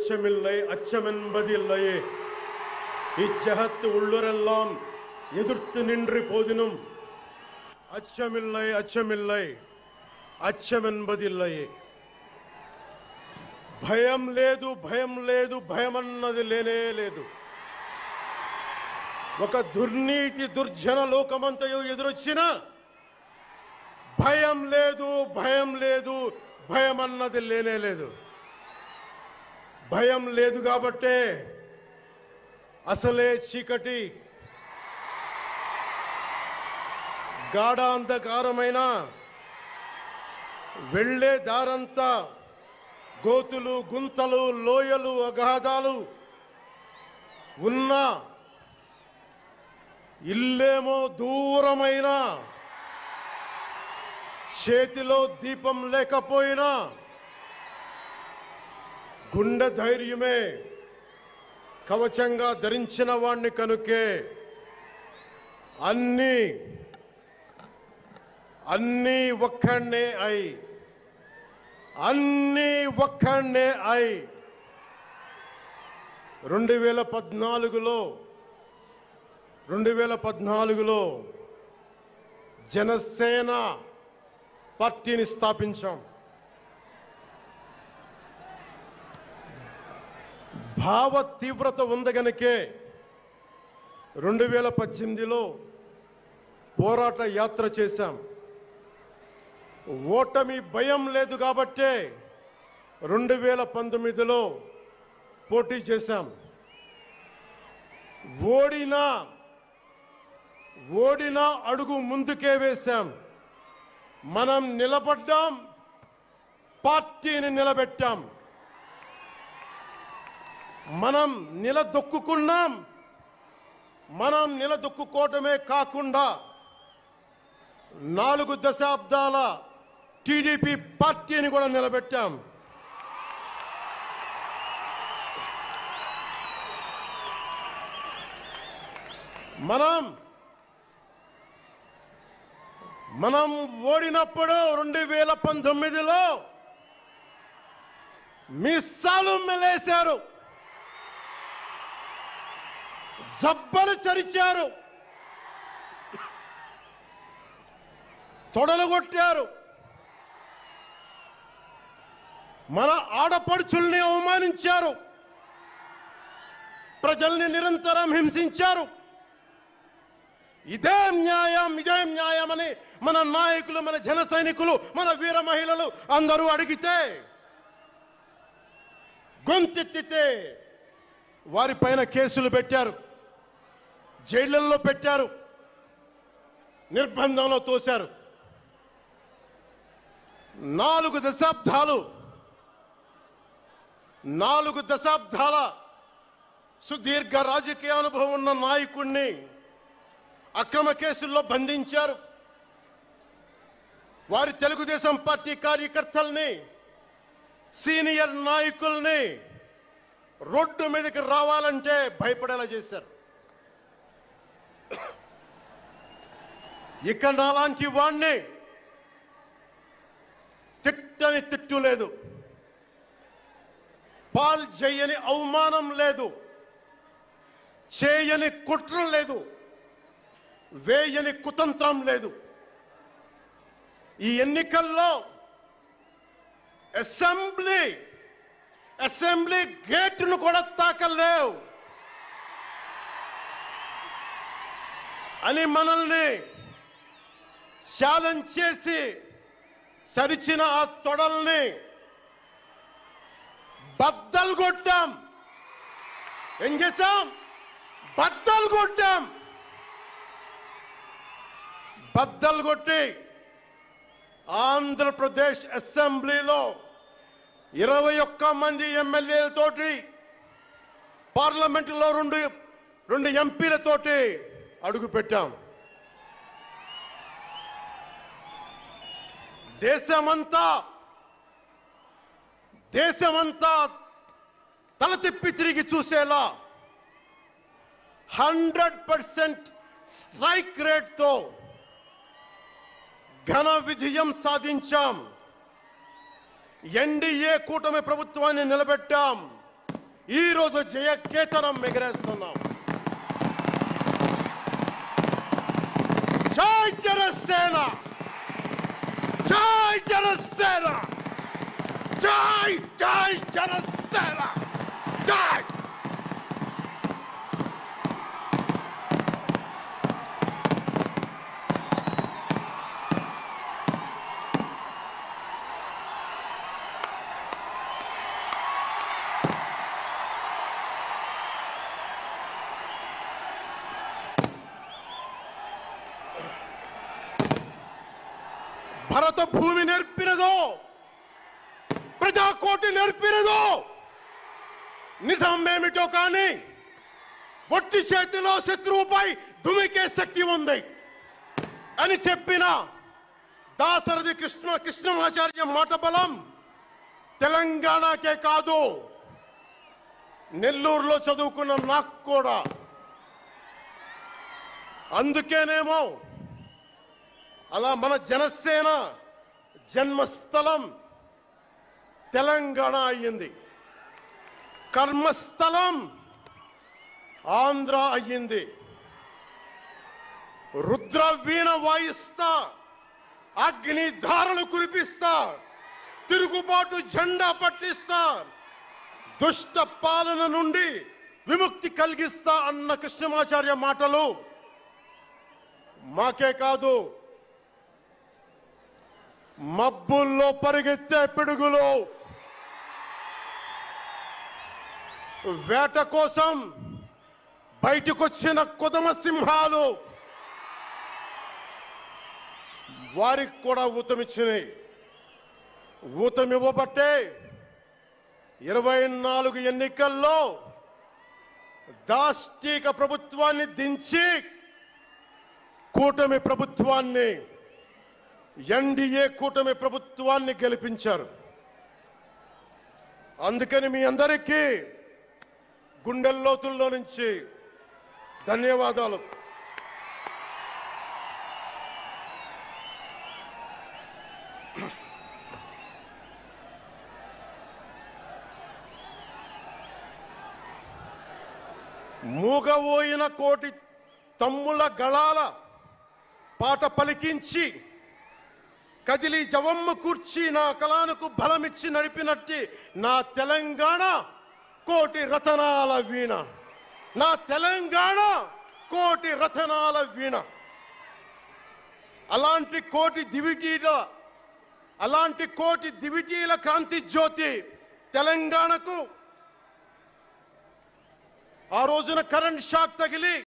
அச்சமில்லை அச்சமென்பதில்லையே இச்சகத்து உள்ளுரெல்லாம் எதிர்த்து நின்று போதினும் அச்சமில்லை அச்சமில்லை అచ్చమెన్బదిల్లయే భయం లేదు భయమన్నది లేనే లేదు. ఒక దుర్నీతి దుర్జన లోకమంతయు ఎదురొచ్చినా భయం లేదు భయమన్నది లేనే లేదు. భయం లేదు కాబట్టే అసలే చీకటి గాఢాంధకారమైన వెళ్లే దారంతా గోతులు గుంతలు లోయలు అగాధాలు ఉన్న ఇల్లేమో దూరమైన చేతిలో దీపం లేకపోయినా గుండె ధైర్యమే కవచంగా ధరించిన వాణ్ణి కనుకే అన్నీ ఒక్కడే అయి 2014లో జనసేన పార్టీని స్థాపించాం. భావ తీవ్రత ఉంది గనుకే 2018లో పోరాట యాత్ర చేశాం. ఓటమి భయం లేదు కాబట్టే 2019లో పోటీ చేశాం. ఓడినా అడుగు ముందుకే వేశాం. మనం నిలబడ్డాం, పార్టీని నిలబెట్టాం. మనం నిలదొక్కుకున్నాం. మనం నిలదొక్కుకోవటమే కాకుండా 4 దశాబ్దాల టీడీపీ పార్టీని కూడా నిలబెట్టాం. మనం ఓడినప్పుడు 2019లో మీసాలు మెలేశారు, జబ్బలు చరిచారు, తొడలు కొట్టారు, మన ఆడపడుచుల్ని అవమానించారు, ప్రజల్ని నిరంతరం హింసించారు. ఇదే న్యాయమని మన నాయకులు, మన జన సైనికులు, మన వీర మహిళలు అందరూ అడిగితే, గొంతెత్తితే వారిపైన కేసులు పెట్టారు, జైళ్లలో పెట్టారు, నిర్బంధంలో తోశారు. 4 దశాబ్దాల సుదీర్ఘ రాజకీయ అనుభవం ఉన్న నాయకుణ్ణి అక్రమ కేసుల్లో బంధించారు. వారి తెలుగుదేశం పార్టీ కార్యకర్తల్ని, సీనియర్ నాయకుల్ని రోడ్డు మీదకి రావాలంటే భయపడేలా చేశారు. ఇక నాలాంటి వాణ్ణి తిట్టని తిట్టు లేదు, పాల్ చేయని అవమానం లేదు, చేయని కుట్ర లేదు, వేయని కుతంత్రం లేదు. ఈ ఎన్నికల్లో అసెంబ్లీ గేటును కూడా తాకలేవు అని మనల్ని ఛాలెంజ్ చేసి సరిచిన ఆ తొడల్ని బద్దలు కొట్టాం. ఏం చేశాం? బద్దలు కొట్టాం. బద్దలు కొట్టి ఆంధ్రప్రదేశ్ అసెంబ్లీలో 21 మంది ఎమ్మెల్యేలతోటి, పార్లమెంటులో 2 ఎంపీలతోటి అడుగు పెట్టాం. దేశమంతా తల తిప్పి తిరిగి చూసేలా 100% స్ట్రైక్ రేట్తో ఘన విజయం సాధించాం. ఎన్డీఏ కూటమి ప్రభుత్వాన్ని నిలబెట్టాం. ఈ రోజు జయ కేతనం ఎగరేస్తున్నాం. జై జనసేన, జై జనసేన, జై జై జనసేన, జై. భరత భూమి నేర్పినదో, ప్రజాకోటి నేర్పినదో నిజమేమిటో కానీ ఒట్టి చేతిలో శత్రువుపై దుమికే శక్తి ఉంది అని చెప్పిన దాశరథి కృష్ణమాచార్య మాట బలం తెలంగాణకే కాదు, నెల్లూరులో చదువుకున్న నాకు కూడా. అందుకేనేమో అలా మన జనసేన జన్మస్థలం తెలంగాణ అయ్యింది, కర్మస్థలం ఆంధ్ర అయ్యింది. రుద్ర వీణ వాయిస్తా, అగ్ని ధారలు కురిపిస్తా, తిరుగుబాటు జెండా పట్టిస్తా, దుష్ట పాలన నుండి విముక్తి కలిగిస్తా అన్న కృష్ణమాచార్య మాటలు మాకే కాదు, మబ్బుల్లో పరిగెత్తే పిడుగులు, వేట కోసం బయటకొచ్చిన కొదమ సింహాలు వారికి కూడా ఊతమిచ్చినాయి. ఊతమివ్వబట్టే 24 ఎన్నికల్లో దాష్టీక ప్రభుత్వాన్ని దించి కూటమి ప్రభుత్వాన్ని, ఎన్డీఏ కూటమి ప్రభుత్వాన్ని గెలిపించారు. అందుకని మీ అందరికీ గుండెల్లోతుల్లో నుంచి ధన్యవాదాలు. మూగబోయిన కోటి తమ్ముల గళాల పాట పలికించి కదిలి జవమ్మ కూర్చి నా కళానికి బలమిచ్చి నడిపినట్టి నా తెలంగాణ కోటి రతనాల వీణ, నా తెలంగాణ కోటి రతనాల వీణ. అలాంటి కోటి దివిటీల క్రాంతి జ్యోతి తెలంగాణకు ఆ రోజున కరెంట్ షాక్ తగిలి